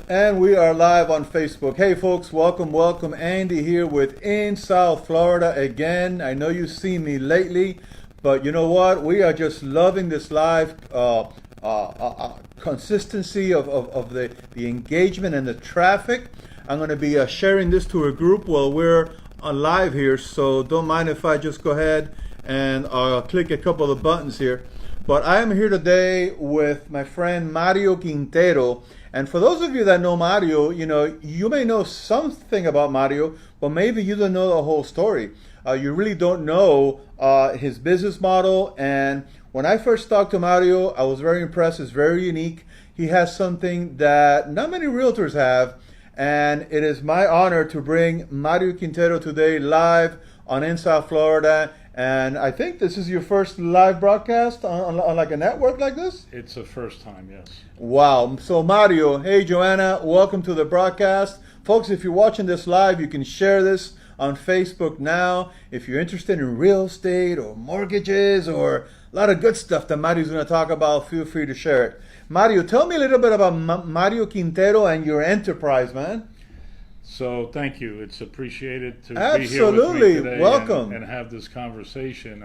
And we are live on Facebook. Hey folks, welcome. Andy here with In South Florida again. I know you've seen me lately, but you know what? We are just loving this live consistency of the engagement and the traffic. I'm going to be sharing this to a group while we're on live here, so don't mind if I just go ahead and click a couple of buttons here. But I am here today with my friend Mario Quintero. And for those of you that know Mario, you may know something about Mario, but maybe you don't know the whole story. You really don't know his business model. And when I first talked to Mario, I was very impressed. It's very unique. He has something that not many realtors have. And it is my honor to bring Mario Quintero today live on In South Florida. And I think this is your first live broadcast on like a network like this? It's the first time, yes. Wow. So Mario, hey Joanna, welcome to the broadcast. Folks, if you're watching this live, you can share this on Facebook now. If you're interested in real estate or mortgages or a lot of good stuff that Mario's going to talk about, feel free to share it. Mario, tell me a little bit about Mario Quintero and your enterprise, man. So thank you. It's appreciated to Absolutely. be here with me today. Welcome. And have this conversation.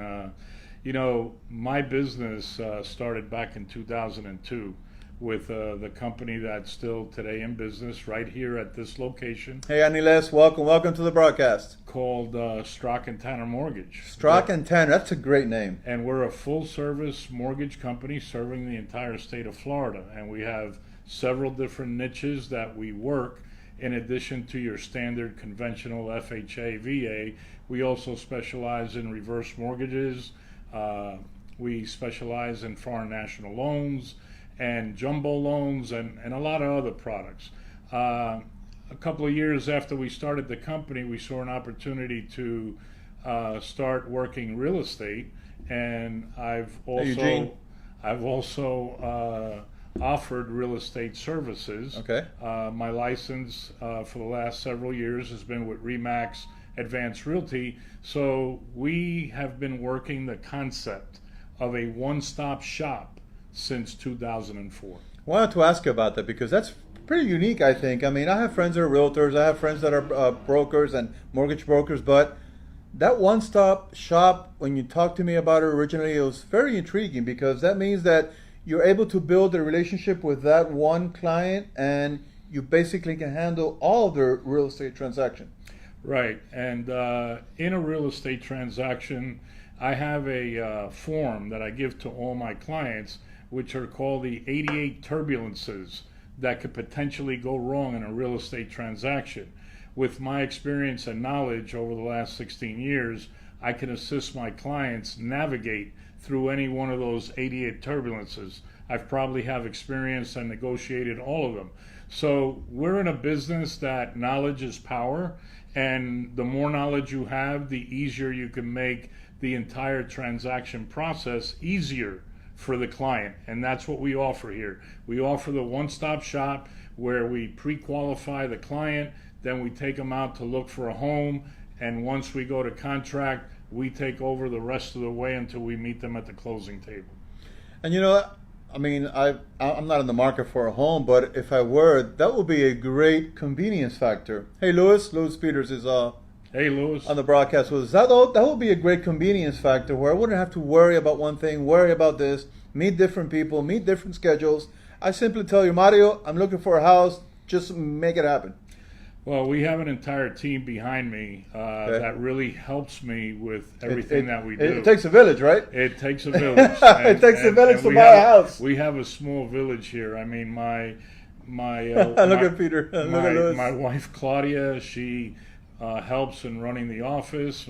My business started back in 2002 with the company that's still today in business right here at this location. Hey, Aniles, welcome to the broadcast. Called Strock and Tanner Mortgage. Strock and Tanner, that's a great name. And we're a full-service mortgage company serving the entire state of Florida. And we have several different niches that we work. In addition to your standard conventional FHA, VA, we also specialize in reverse mortgages. We specialize in foreign national loans and jumbo loans and a lot of other products. A couple of years after we started the company, we saw an opportunity to start working real estate, and I've also offered real estate services. Okay. My license for the last several years has been with Remax Advanced Realty. So we have been working the concept of a one-stop shop since 2004. I wanted to ask you about that because that's pretty unique, I think. I mean, I have friends that are realtors, I have friends that are brokers and mortgage brokers, but that one-stop shop, when you talked to me about it originally, it was very intriguing because that means that you're able to build a relationship with that one client and you basically can handle all of their real estate transaction. Right. And in a real estate transaction, I have a form that I give to all my clients, which are called the 88 turbulences that could potentially go wrong in a real estate transaction. With my experience and knowledge over the last 16 years, I can assist my clients navigate through any one of those 88 turbulences. I've probably have experienced and negotiated all of them. So we're in a business that knowledge is power, and the more knowledge you have, the easier you can make the entire transaction process easier for the client. And that's what we offer here. We offer the one-stop shop where we pre-qualify the client, then we take them out to look for a home, and once we go to contract, we take over the rest of the way until we meet them at the closing table. And I mean, I'm not in the market for a home, but if I were, that would be a great convenience factor. Hey, Louis Peters is Hey, Louis. on the broadcast with us. That would be a great convenience factor where I wouldn't have to worry about one thing, worry about this, meet different people, meet different schedules. I simply tell you, Mario, I'm looking for a house, just make it happen. Well, we have an entire team behind me that really helps me with everything that we do. It takes a village, right? It takes a village. It takes a village to buy a house. We have a small village here. I mean, my look at Peter. Look at Louis. My wife Claudia, she helps in running the office.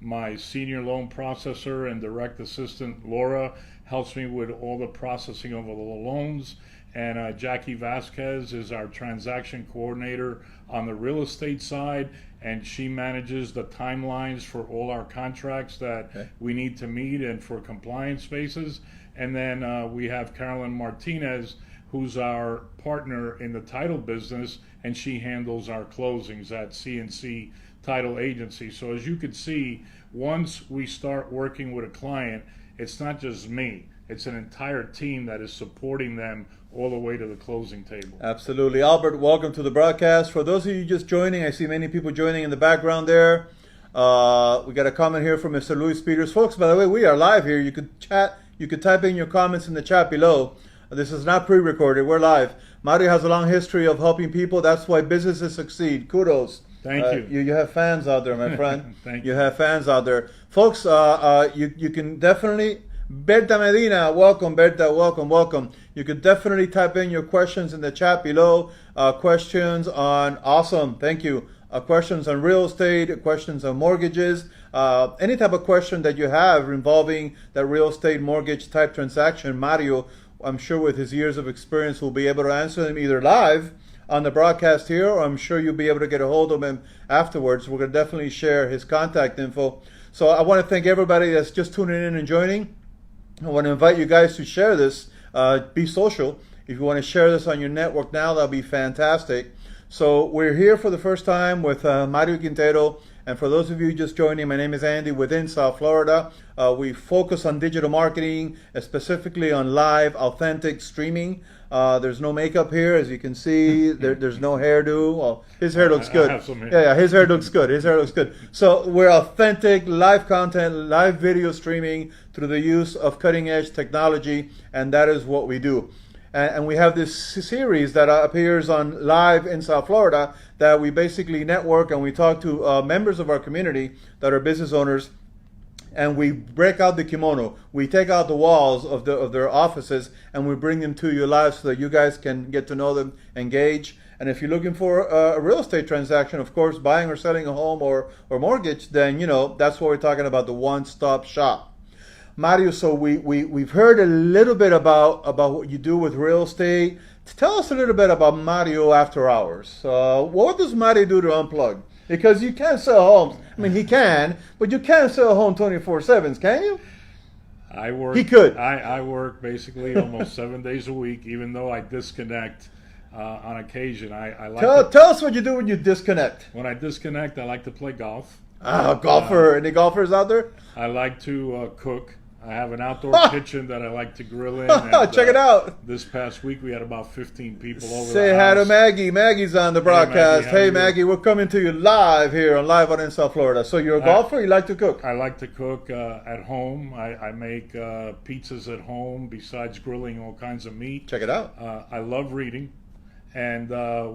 My senior loan processor and direct assistant Laura helps me with all the processing of all the loans. And Jackie Vasquez is our transaction coordinator on the real estate side, and she manages the timelines for all our contracts that we need to meet and for compliance basis. And then we have Carolyn Martinez, who's our partner in the title business, and she handles our closings at CNC Title Agency. So as you can see, once we start working with a client, it's not just me. It's an entire team that is supporting them all the way to the closing table. Absolutely. Albert, welcome to the broadcast. For those of you just joining, I see many people joining in the background there. We got a comment here from Mr. Luis Peters. Folks, by the way, we are live here. You could chat, you could type in your comments in the chat below. This is not pre-recorded. We're live. Mario has a long history of helping people. That's why businesses succeed. Kudos. Thank you. You have fans out there, my friend. Thank you. You have fans out there. Folks, you can definitely... Berta Medina, welcome, Berta, welcome. You could definitely type in your questions in the chat below. Questions on, awesome, thank you. Questions on real estate, questions on mortgages, any type of question that you have involving that real estate mortgage type transaction. Mario, I'm sure with his years of experience, will be able to answer them either live on the broadcast here, or I'm sure you'll be able to get a hold of him afterwards. We're going to definitely share his contact info. So I want to thank everybody that's just tuning in and joining. I want to invite you guys to share this. Be social. If you want to share this on your network now, that'll be fantastic. So we're here for the first time with Mario Quintero. And for those of you just joining, my name is Andy within South Florida. We focus on digital marketing, specifically on live, authentic streaming. There's no makeup here, as you can see. There's no hairdo. Well, his hair looks good. I have some hair. Yeah, his hair looks good. His hair looks good. So we're authentic, live content, live video streaming through the use of cutting-edge technology, and that is what we do. And we have this series that appears on live in South Florida that we basically network and we talk to members of our community that are business owners, and we break out the kimono. We take out the walls of their offices and we bring them to you live so that you guys can get to know them, engage. And if you're looking for a real estate transaction, of course, buying or selling a home or mortgage, then that's what we're talking about, the one-stop shop. Mario, so we've heard a little bit about what you do with real estate. Tell us a little bit about Mario After Hours. What does Mario do to unplug? Because you can't sell homes. I mean, he can, but you can't sell a home 24/7, can you? I work. He could. I work basically almost 7 days a week, even though I disconnect on occasion. I like tell us what you do when you disconnect. When I disconnect, I like to play golf. Golfer. Any golfers out there? I like to cook. I have an outdoor kitchen that I like to grill in. And, Check it out. This past week we had about 15 people over. Say hi to Maggie. Maggie's on the broadcast. Hey Maggie, we're coming to you live here on Live in South Florida. So you're a golfer, you like to cook? I like to cook at home. I make pizzas at home besides grilling all kinds of meat. Check it out. I love reading. And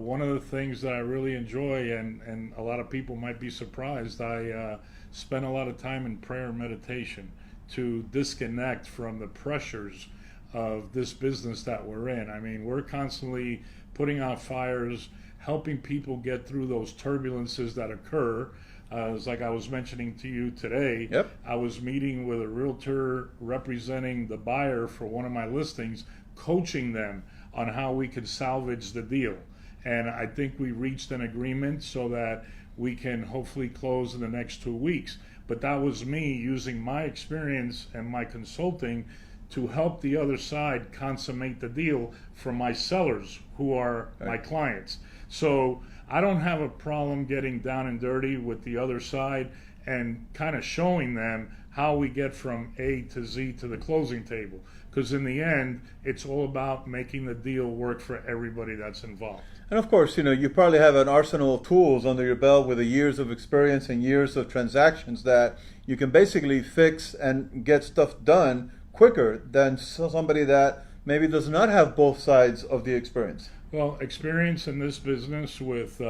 one of the things that I really enjoy, and a lot of people might be surprised, I spend a lot of time in prayer and meditation to disconnect from the pressures of this business that we're in. I mean, we're constantly putting out fires, helping people get through those turbulences that occur. It's like I was mentioning to you today. Yep. I was meeting with a realtor representing the buyer for one of my listings, coaching them on how we could salvage the deal. And I think we reached an agreement so that we can hopefully close in the next 2 weeks. But that was me using my experience and my consulting to help the other side consummate the deal for my sellers, who are my clients. So I don't have a problem getting down and dirty with the other side and kind of showing them how we get from A to Z to the closing table. Because in the end, it's all about making the deal work for everybody that's involved. And of course, you probably have an arsenal of tools under your belt with the years of experience and years of transactions that you can basically fix and get stuff done quicker than somebody that maybe does not have both sides of the experience. Well, experience in this business with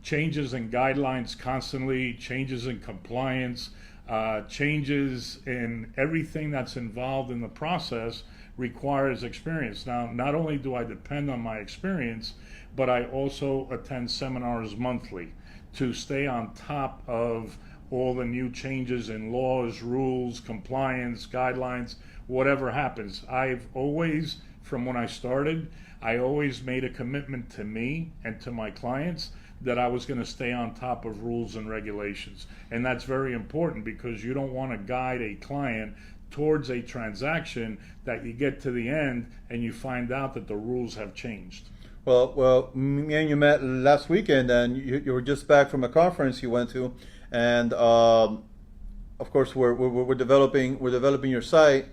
changes in guidelines constantly, changes in compliance, changes in everything that's involved in the process requires experience. Now, not only do I depend on my experience, but I also attend seminars monthly to stay on top of all the new changes in laws, rules, compliance, guidelines, whatever happens. I've always, from when I started, I always made a commitment to me and to my clients that I was going to stay on top of rules and regulations. And that's very important because you don't want to guide a client towards a transaction that you get to the end and you find out that the rules have changed. Well, me and you met last weekend, and you were just back from a conference you went to, and of course we're developing your site.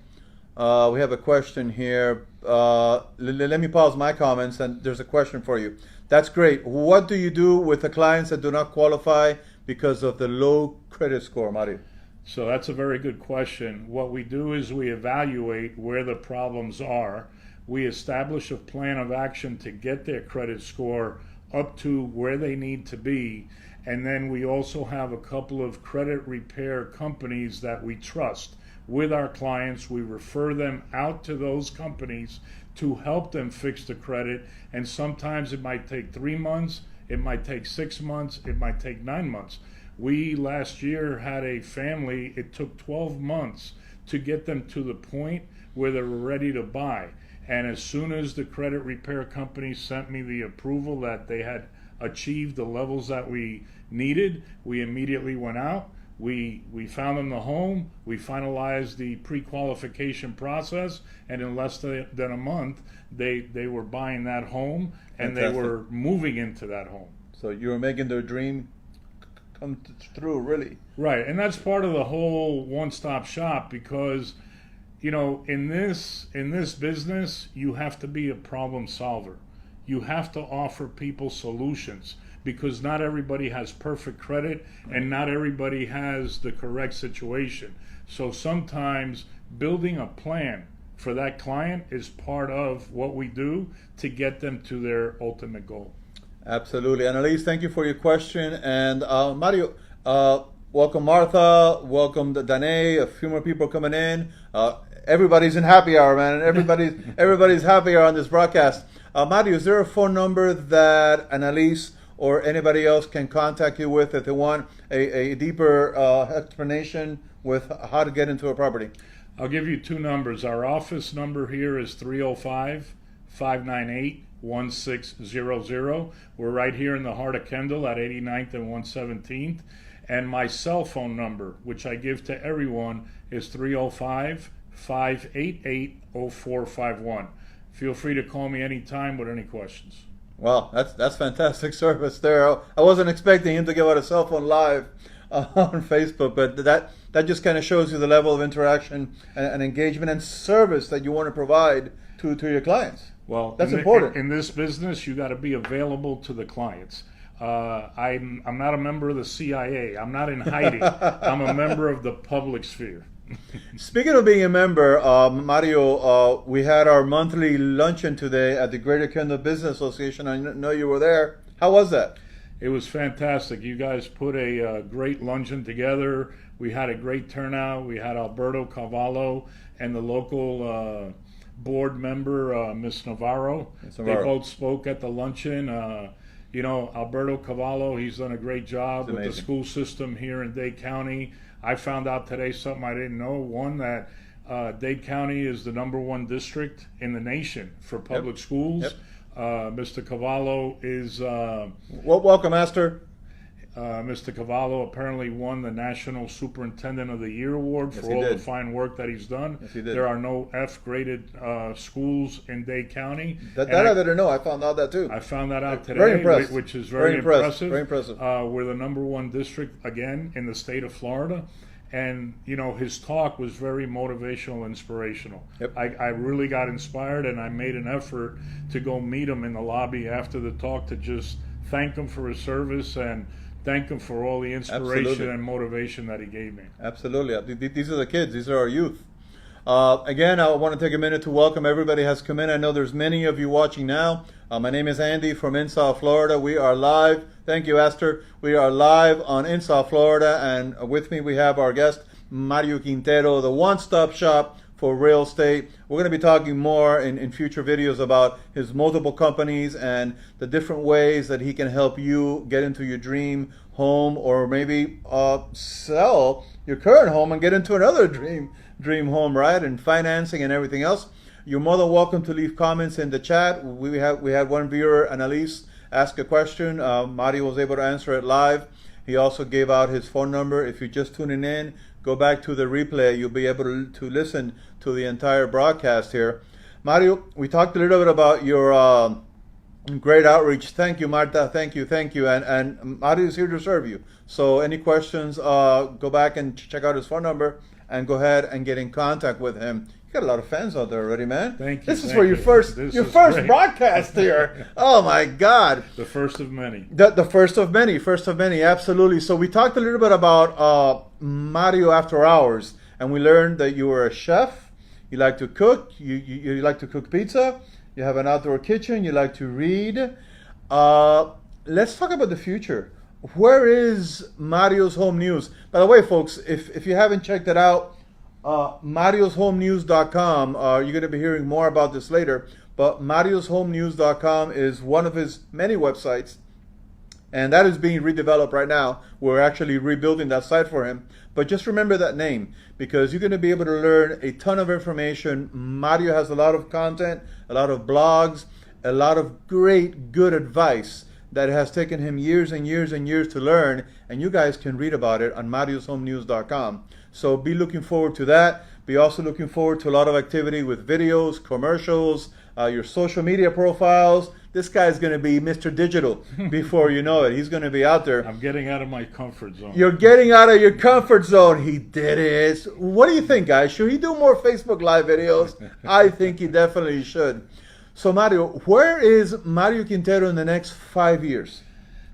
We have a question here. Let me pause my comments, and there's a question for you. That's great. What do you do with the clients that do not qualify because of the low credit score, Mario? So that's a very good question. What we do is we evaluate where the problems are. We establish a plan of action to get their credit score up to where they need to be. And then we also have a couple of credit repair companies that we trust with our clients. We refer them out to those companies to help them fix the credit. And sometimes it might take 3 months, it might take 6 months, it might take 9 months. We last year had a family, it took 12 months to get them to the point where they were ready to buy. And as soon as the credit repair company sent me the approval that they had achieved the levels that we needed, we immediately went out. We found them the home, we finalized the pre-qualification process, and in less than a month, they were buying that home, and Fantastic. they were moving into that home. So you were making their dream come through, really. Right, and that's part of the whole one-stop shop, because you know, in this business, you have to be a problem solver. You have to offer people solutions, because not everybody has perfect credit and not everybody has the correct situation. So sometimes building a plan for that client is part of what we do to get them to their ultimate goal. Absolutely. Annalise, thank you for your question. And Mario, welcome Martha, welcome Danae, a few more people coming in. Everybody's in happy hour, man. Everybody's happy hour on this broadcast. Mario, is there a phone number that Annalise or anybody else can contact you with if they want a deeper explanation with how to get into a property? I'll give you two numbers. Our office number here is 305-598-1600. We're right here in the heart of Kendall at 89th and 117th. And my cell phone number, which I give to everyone, is 305-588-0451. Feel free to call me anytime with any questions. Wow, that's fantastic service there. I wasn't expecting him to give out a cell phone live on Facebook, but that just kind of shows you the level of interaction and engagement and service that you want to provide to your clients. Well, that's important. In this business, you got to be available to the clients. I'm not a member of the CIA. I'm not in hiding. I'm a member of the public sphere. Speaking of being a member, Mario, we had our monthly luncheon today at the Greater Kendall Business Association. I know you were there. How was that? It was fantastic. You guys put a great luncheon together. We had a great turnout. We had Alberto Cavallo and the local board member, Ms. Navarro. They both spoke at the luncheon. You know, Alberto Cavallo, he's done a great job with the school system here in Dade County. I found out today something I didn't know. One, that Dade County is the #1 district in the nation for public schools. Yep. Mr. Cavallo is... welcome, Master. Mr. Cavallo apparently won the National Superintendent of the Year Award for all the fine work that he's done. Yes, he did. There are no F-graded schools in Dade County. That I didn't know. I found out that too. I found that out today, Very impressed. which is very impressive. Very impressive. We're the #1 district, again, in the state of Florida. And, you know, his talk was very motivational, inspirational. Yep. I really got inspired, and I made an effort to go meet him in the lobby after the talk to just thank him for his service and thank him for all the inspiration and motivation that he gave me. Absolutely. These are the kids. These are our youth. Again, I want to take a minute to welcome everybody who has come in. I know there's many of you watching now. My name is Andy from in South Florida. We are live. Thank you, Esther. We are live on in South Florida, and with me we have our guest, Mario Quintero, the one-stop shop for real estate. We're going to be talking more in future videos about his multiple companies and the different ways that he can help you get into your dream home, or maybe sell your current home and get into another dream home, right? And financing and everything else. You're more than welcome to leave comments in the chat. We had one viewer, Annalise, ask a question. Mario was able to answer it live. He also gave out his phone number. If you're just tuning in, go back to the replay. You'll be able to listen to the entire broadcast here. Mario, we talked a little bit about your great outreach. Thank you, Marta. Thank you. And Mario is here to serve you. So any questions, go back and check out his phone number and go ahead and get in contact with him. You got a lot of fans out there already, man. Thank you. This is thank for your you. first This your is first great. broadcast here. Oh my God. The first of many. The first of many, absolutely. So we talked a little bit about Mario After Hours, and we learned that you were a chef. You like to cook. You like to cook pizza. You have an outdoor kitchen. You like to read. Let's talk about the future. Where is Mario's Home News? By the way, folks, if you haven't checked it out, marioshomenews.com, you're going to be hearing more about this later, but marioshomenews.com is one of his many websites, and that is being redeveloped right now. We're actually rebuilding that site for him. But just remember that name, because you're going to be able to learn a ton of information. Mario has a lot of content, a lot of blogs, a lot of great, good advice that has taken him years and years and years to learn, and you guys can read about it on marioshomenews.com. So be looking forward to that. Be also looking forward to a lot of activity with videos, commercials, your social media profiles. This guy's going to be Mr. Digital before you know it. He's going to be out there. I'm getting out of my comfort zone. You're getting out of your comfort zone. He did it. What do you think, guys? Should he do more Facebook Live videos? I think he definitely should. So Mario, where is Mario Quintero in the next 5 years?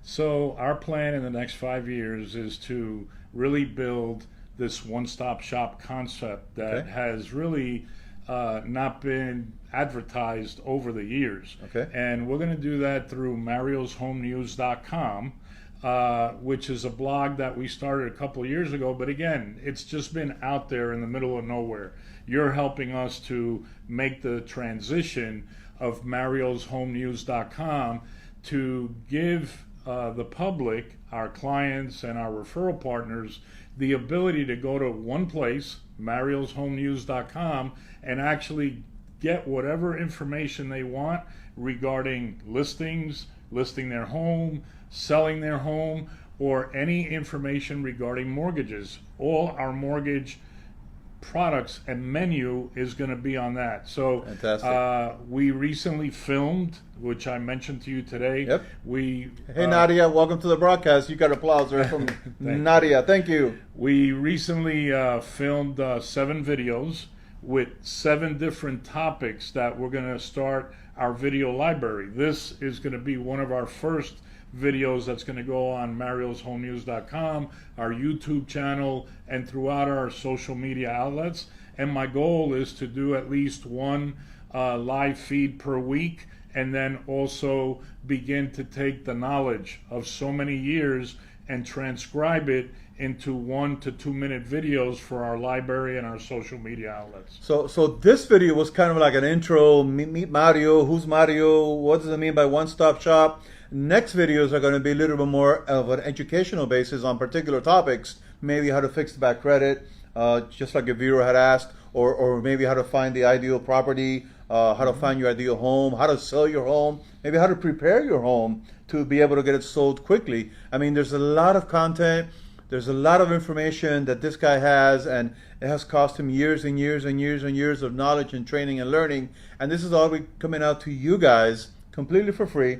So our plan in the next 5 years is to really build this one-stop shop concept that has really not been advertised over the years. Okay. And we're going to do that through marioshomenews.com, which is a blog that we started a couple of years ago. But again, it's just been out there in the middle of nowhere. You're helping us to make the transition of marioshomenews.com to give the public, our clients and our referral partners, the ability to go to one place, marioshomenews.com, and actually get whatever information they want regarding listings, listing their home, selling their home, or any information regarding mortgages. All our mortgage products and menu is going to be on that. So we recently filmed, which I mentioned to you today. Yep. Hey Nadia, welcome to the broadcast. You got applause there from Nadia. Thank you. We recently filmed 7 videos with 7 different topics that we're going to start our video library. This is going to be one of our first videos that's going to go on marioshomenews.com, our YouTube channel, and throughout our social media outlets. And my goal is to do at least one live feed per week, and then also begin to take the knowledge of so many years and transcribe it into 1 to 2 minute videos for our library and our social media outlets. So this video was kind of like an intro, meet Mario, who's Mario, what does it mean by one-stop shop? Next videos are going to be a little bit more of an educational basis on particular topics, maybe how to fix the bad credit, just like a viewer had asked, or maybe how to find the ideal property, how to find your ideal home, how to sell your home, maybe how to prepare your home to be able to get it sold quickly. I mean, there's a lot of content, there's a lot of information that this guy has, and it has cost him years and years and years and years of knowledge and training and learning. And this is all coming out to you guys completely for free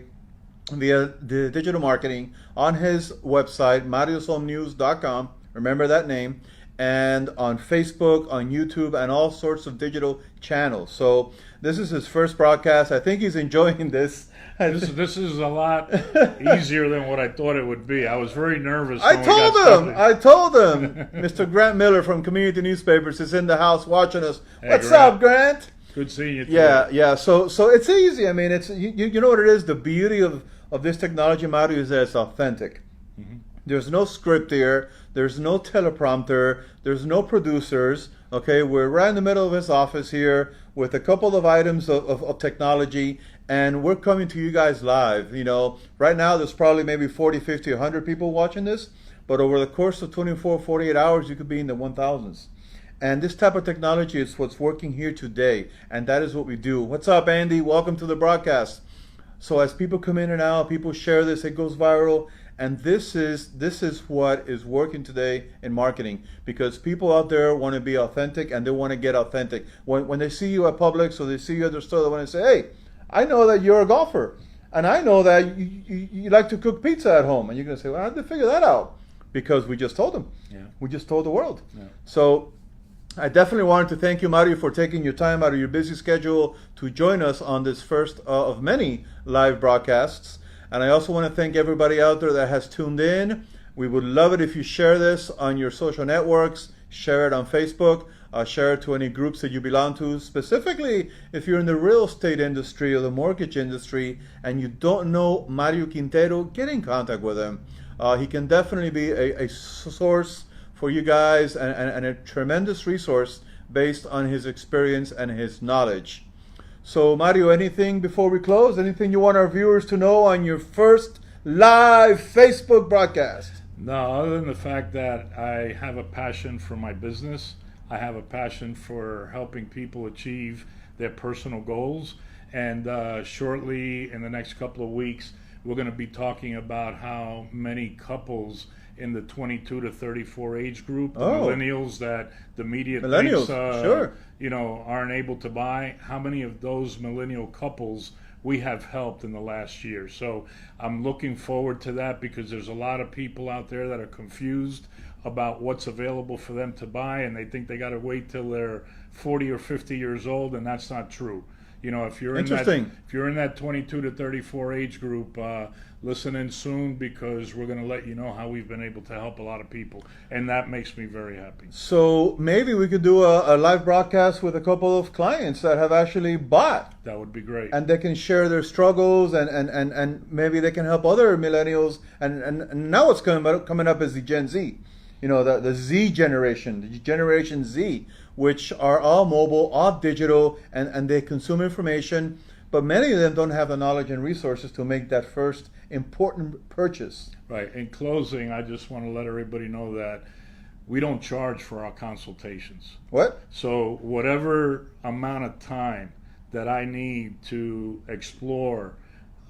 via the digital marketing on his website, marioshomenews.com. Remember that name. And on Facebook, on YouTube, and all sorts of digital channels. So this is his first broadcast. I think he's enjoying this. This is a lot easier than what I thought it would be. I was very nervous. I told him. Mr. Grant Miller from Community Newspapers is in the house watching us. Hey, What's Grant. up, Grant? Good seeing you today. Yeah. So it's easy. I mean, it's you know what it is. The beauty of this technology, Mario, is that it's authentic. Mm-hmm. There's no script here. There's no teleprompter. There's no producers. Okay, we're right in the middle of his office here with a couple of items of technology, and we're coming to you guys live. You know, right now there's probably maybe 40, 50, 100 people watching this, but over the course of 24, 48 hours, you could be in the 1,000s. And this type of technology is what's working here today, and that is what we do. What's up, Andy? Welcome to the broadcast. So as people come in and out, people share this, it goes viral. And this is what is working today in marketing, because people out there want to be authentic and they want to get authentic. When they see you at Publix or they see you at the store, they want to say, hey, I know that you're a golfer and I know that you like to cook pizza at home. And you're going to say, well, how did they figure that out? Because we just told them. Yeah. We just told the world. Yeah. So I definitely wanted to thank you, Mario, for taking your time out of your busy schedule to join us on this first of many live broadcasts. And I also want to thank everybody out there that has tuned in. We would love it if you share this on your social networks, share it on Facebook, share it to any groups that you belong to. Specifically, if you're in the real estate industry or the mortgage industry and you don't know Mario Quintero, get in contact with him. He can definitely be a source for you guys and a tremendous resource based on his experience and his knowledge. So Mario, anything before we close? Anything you want our viewers to know on your first live Facebook broadcast? No, other than the fact that I have a passion for my business. I have a passion for helping people achieve their personal goals. And shortly, in the next couple of weeks, we're going to be talking about how many couples in the 22 to 34 age group, the millennials that the media thinks, sure, aren't able to buy, how many of those millennial couples we have helped in the last year. So I'm looking forward to that because there's a lot of people out there that are confused about what's available for them to buy, and they think they got to wait till they're 40 or 50 years old, and that's not true. If you're in that 22 to 34 age group, listen in soon because we're going to let you know how we've been able to help a lot of people, and that makes me very happy. So maybe we could do a live broadcast with a couple of clients that have actually bought. That would be great. And they can share their struggles and maybe they can help other millennials. And now what's coming up is the Gen Z. The Z generation, the Generation Z, which are all mobile, all digital, and they consume information, but many of them don't have the knowledge and resources to make that first important purchase. Right. In closing, I just want to let everybody know that we don't charge for our consultations. What? So whatever amount of time that I need to explore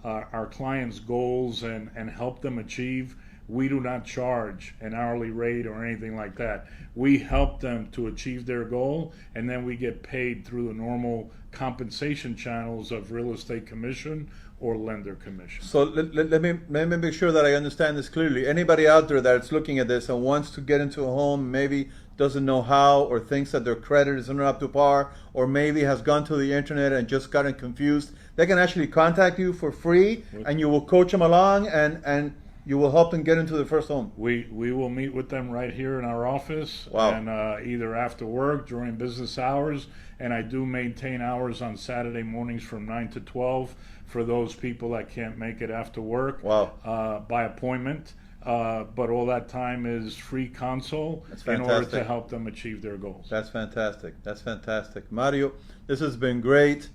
our clients' goals and help them achieve, we do not charge an hourly rate or anything like that. We help them to achieve their goal, and then we get paid through the normal compensation channels of real estate commission or lender commission. So let me make sure that I understand this clearly. Anybody out there that's looking at this and wants to get into a home, maybe doesn't know how, or thinks that their credit isn't up to par, or maybe has gone to the internet and just gotten confused, they can actually contact you for free, and you will coach them along and you will help them get into the first home. We will meet with them right here in our office. Wow. And either after work, during business hours, and I do maintain hours on Saturday mornings from 9 to 12 for those people that can't make it after work. Wow. By appointment. But all that time is free console in order to help them achieve their goals. That's fantastic. That's fantastic. Mario, this has been great.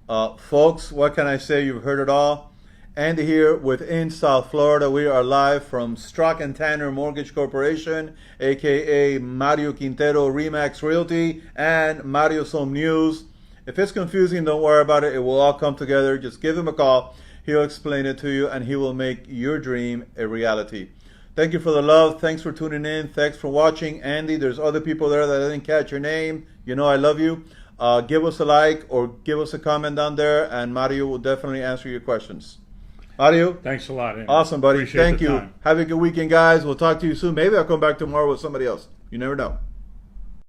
Folks, what can I say? You've heard it all. Andy here within South Florida. We are live from Strzok and Tanner Mortgage Corporation, aka Mario Quintero Remax Realty and Mario's Home News. If it's confusing, don't worry about it. It will all come together. Just give him a call. He'll explain it to you and he will make your dream a reality. Thank you for the love. Thanks for tuning in. Thanks for watching. Andy, there's other people there that didn't catch your name. You know I love you. Give us a like or give us a comment down there and Mario will definitely answer your questions. Mario, thanks a lot, Andy. Awesome, buddy. Appreciate Thank the you. time. Have a good weekend, guys. We'll talk to you soon. Maybe I'll come back tomorrow with somebody else. You never know.